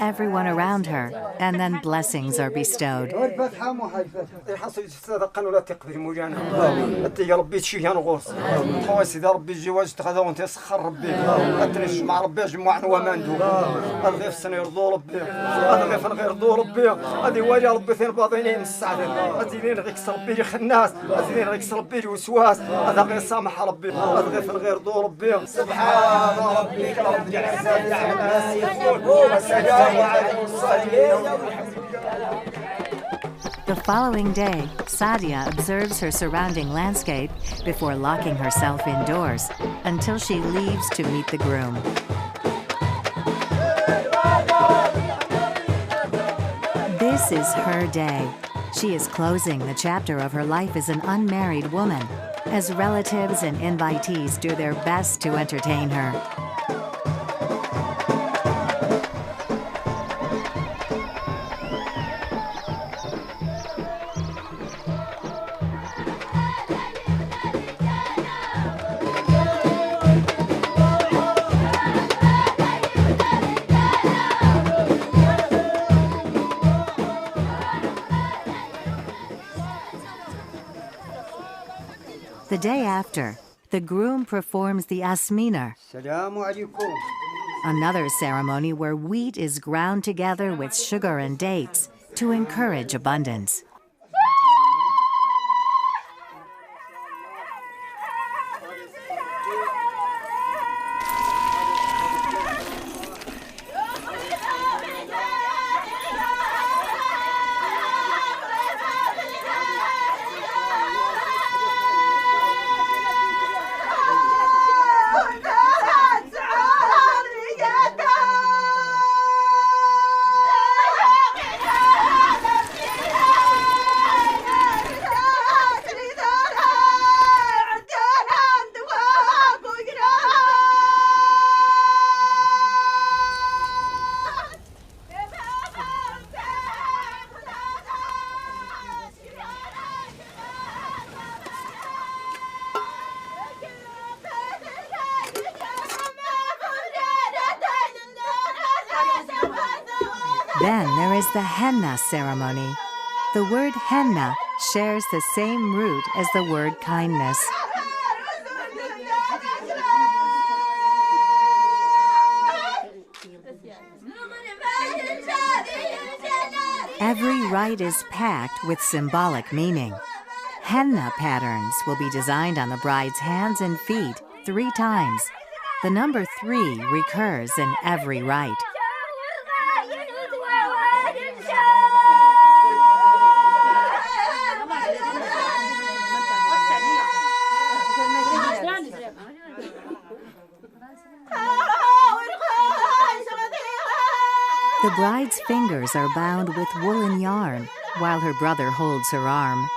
everyone around her, and then blessings are bestowed. The following day, Sadia observes her surrounding landscape before locking herself indoors until she leaves to meet the groom. This is her day. She is closing the chapter of her life as an unmarried woman, as relatives and invitees do their best to entertain her. The day after, the groom performs the asmina, another ceremony where wheat is ground together with sugar and dates to encourage abundance. Then there is the henna ceremony. The word henna shares the same root as the word kindness. Every rite is packed with symbolic meaning. Henna patterns will be designed on the bride's hands and feet 3 times. The number 3 recurs in every rite. The bride's fingers are bound with woolen yarn while her brother holds her arm.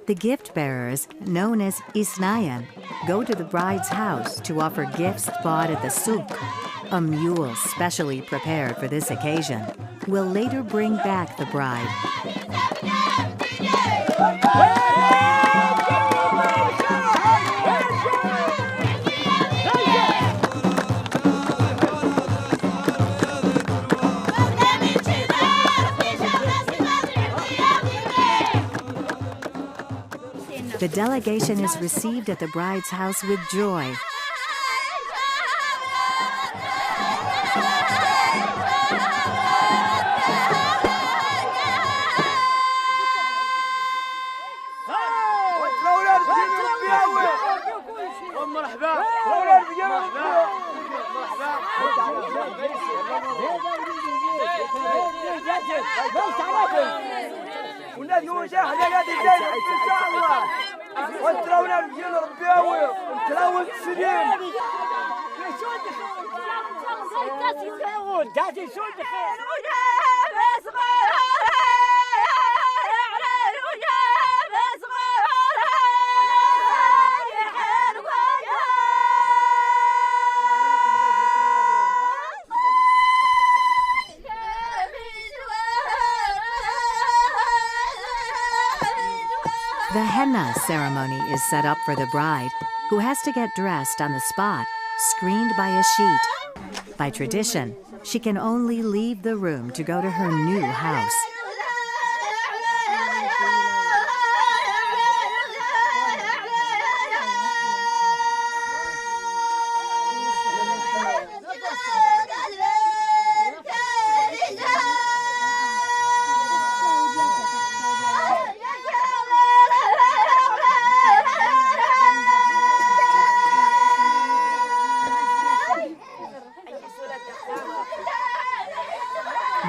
The gift bearers, known as isnayan, go to the bride's house to offer gifts bought at the souk. A mule specially prepared for this occasion will later bring back the bride. The delegation is received at the bride's house with joy. والنادي وجاه لنادي الجاي ان شاء الله وتراونا الجيل ربياوي وتراونا السليم The henna ceremony is set up for the bride, who has to get dressed on the spot, screened by a sheet. By tradition, she can only leave the room to go to her new house.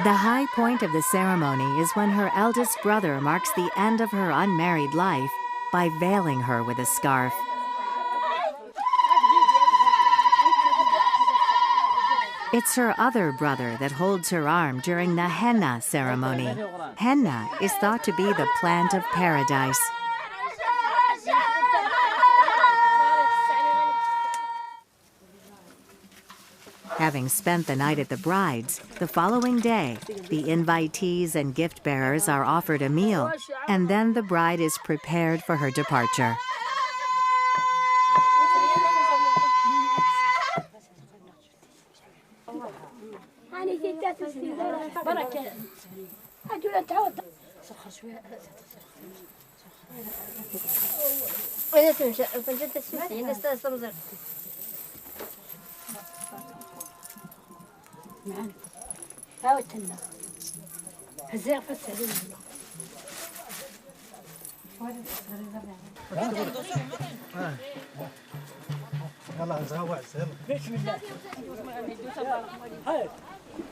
The high point of the ceremony is when her eldest brother marks the end of her unmarried life by veiling her with a scarf. It's her other brother that holds her arm during the henna ceremony. Henna is thought to be the plant of paradise. Having spent the night at the bride's, the following day, the invitees and gift bearers are offered a meal, and then the bride is prepared for her departure.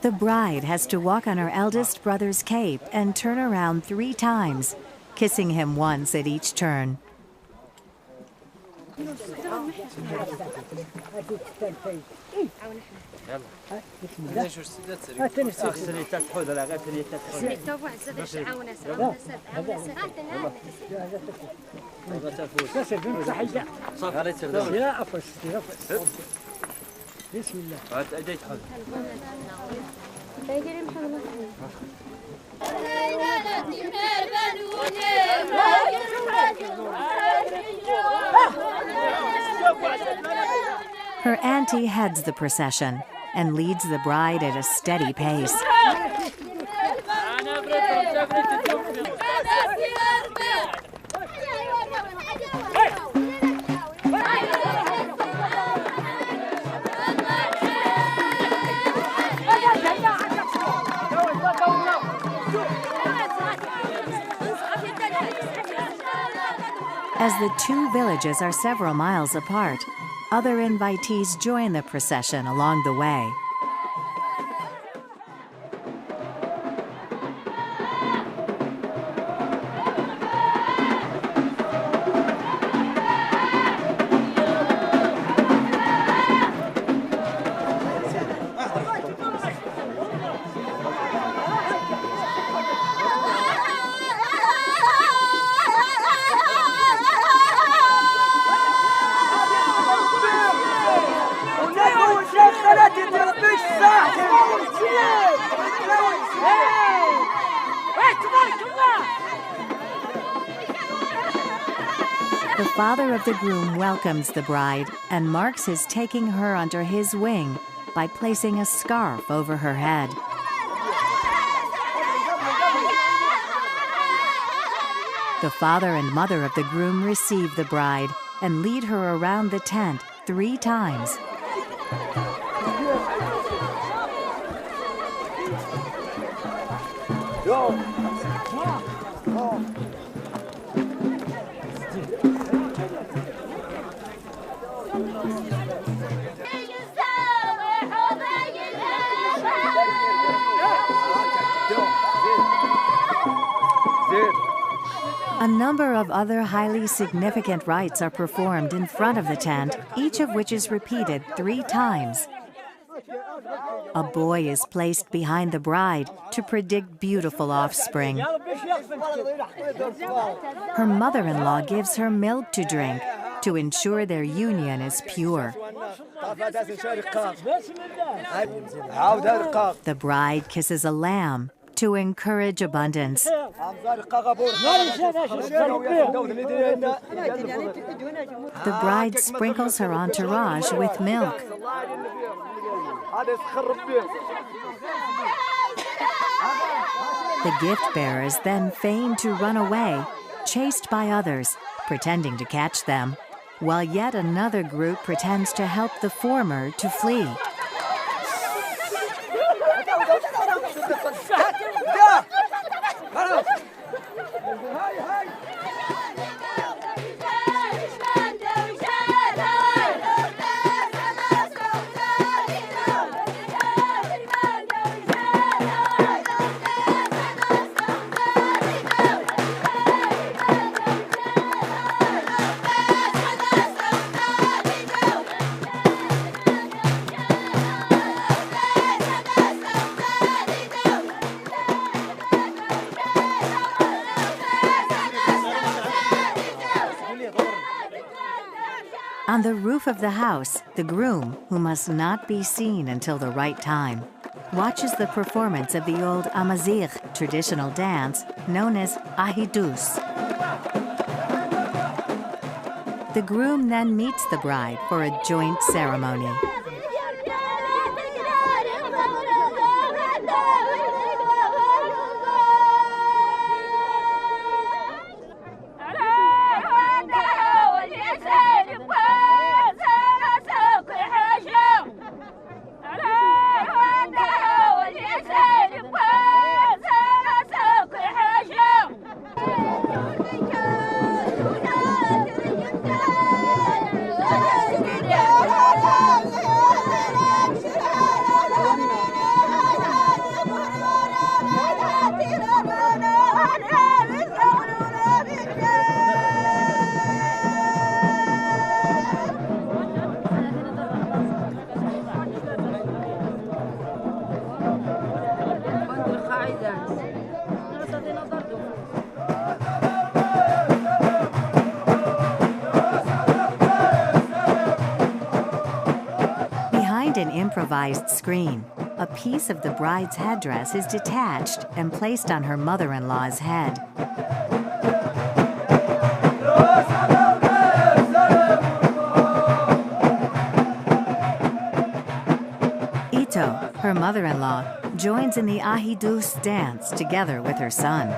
The bride has to walk on her eldest brother's cape and turn around 3 times, kissing him once at each turn. Her auntie heads the procession and leads the bride at a steady pace. As the 2 villages are several miles apart, other invitees join the procession along the way. The father of the groom welcomes the bride and marks his taking her under his wing by placing a scarf over her head. The father and mother of the groom receive the bride and lead her around the tent 3 times. A number of other highly significant rites are performed in front of the tent, each of which is repeated 3 times. A boy is placed behind the bride to predict beautiful offspring. Her mother-in-law gives her milk to drink to ensure their union is pure. The bride kisses a lamb to encourage abundance. The bride sprinkles her entourage with milk. The gift bearers then feign to run away, chased by others, pretending to catch them, while yet another group pretends to help the former to flee. On the roof of the house, the groom, who must not be seen until the right time, watches the performance of the old Amazigh traditional dance known as ahidus. The groom then meets the bride for a joint ceremony. Behind an improvised screen, a piece of the bride's headdress is detached and placed on her mother-in-law's head. Ito, her mother-in-law, joins in the ahidus dance together with her son.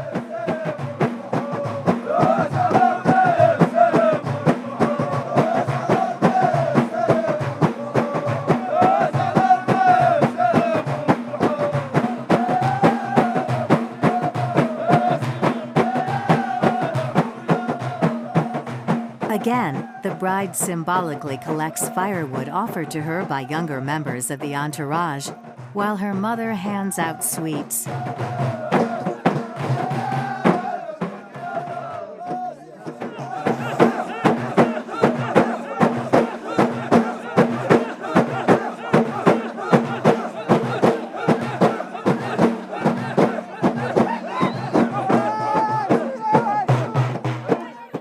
Again, the bride symbolically collects firewood offered to her by younger members of the entourage, while her mother hands out sweets.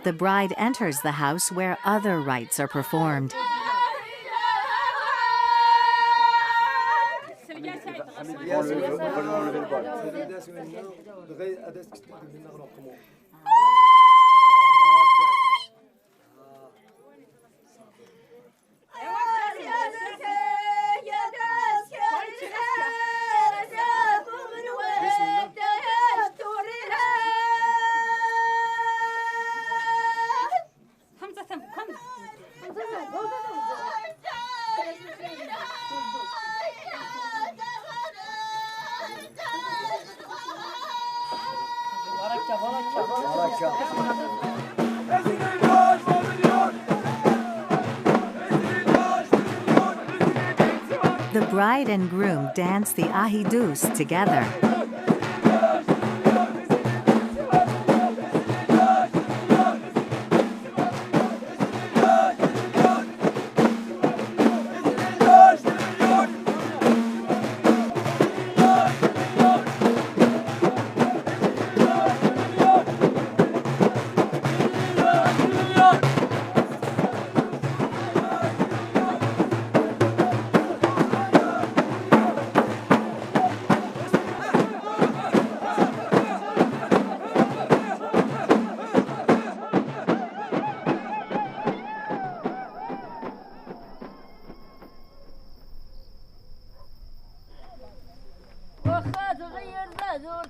The bride enters the house where other rites are performed. The bride and groom dance the ahidus together.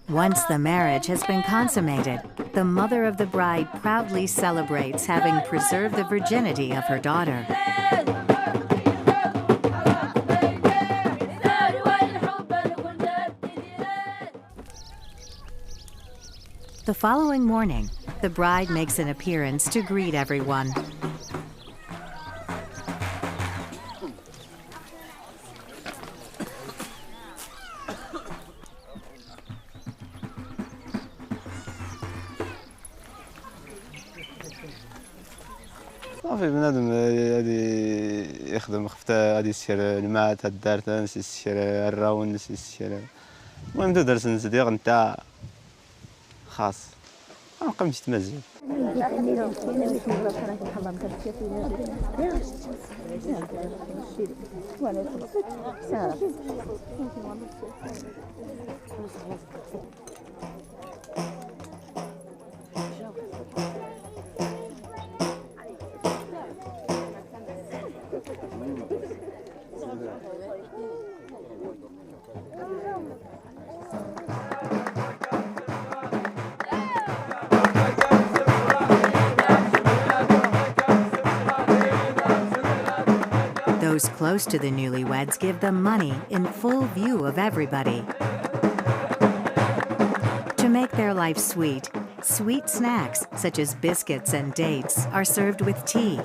Once the marriage has been consummated, the mother of the bride proudly celebrates having preserved the virginity of her daughter. The following morning, the bride makes an appearance to greet everyone. صافي بنادم غادي يخدم خفته غادي يسير الماء تا الدار تنسي يسير الراون نسي يسير المهم تو درس نزيد نتا خاص ما نقمش تمازال Those close to the newlyweds give them money in full view of everybody. To make their life sweet, sweet snacks such as biscuits and dates are served with tea.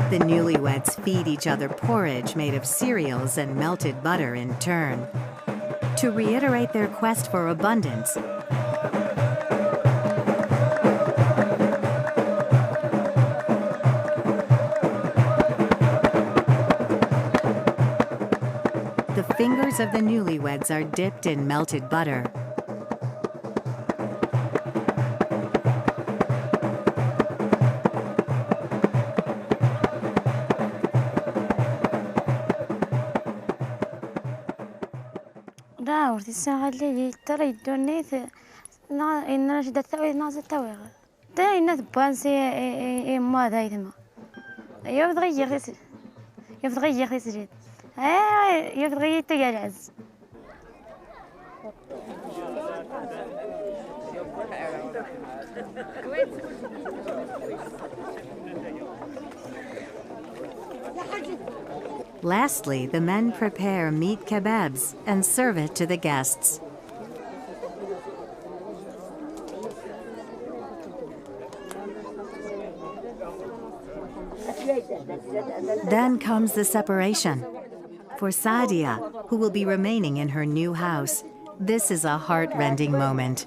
The newlyweds feed each other porridge made of cereals and melted butter in turn. To reiterate their quest for abundance, the fingers of the newlyweds are dipped in melted butter. راورتي الساعة اللي تريد دونيت إن رشدة ثوي ناس التويغ تا إن تبانسي ما دايتما يفضغي سجد يفضغي تجالعز Lastly, the men prepare meat kebabs and serve it to the guests. Then comes the separation. For Sadia, who will be remaining in her new house, this is a heart-rending moment.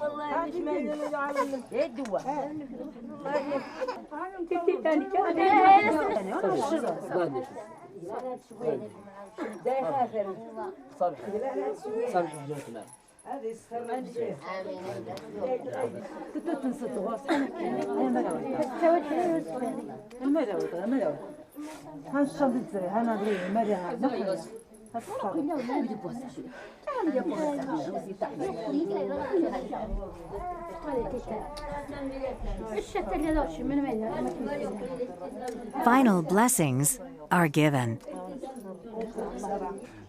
Final blessings are given.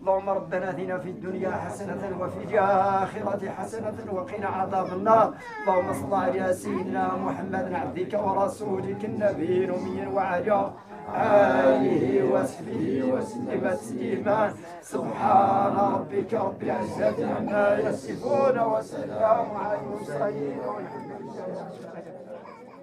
اللهم ربنا اتنا في الدنيا حسنة وفي الآخرة حسنة وقنا عذاب النار. اللهم صل على سيدنا محمد عبدك ورسولك النبي الأمي وعلى آله وصحبه وسلم تسليما. سبحان ربك رب العزة عما يصفون وسلام على المرسلين والحمد لله رب العالمين.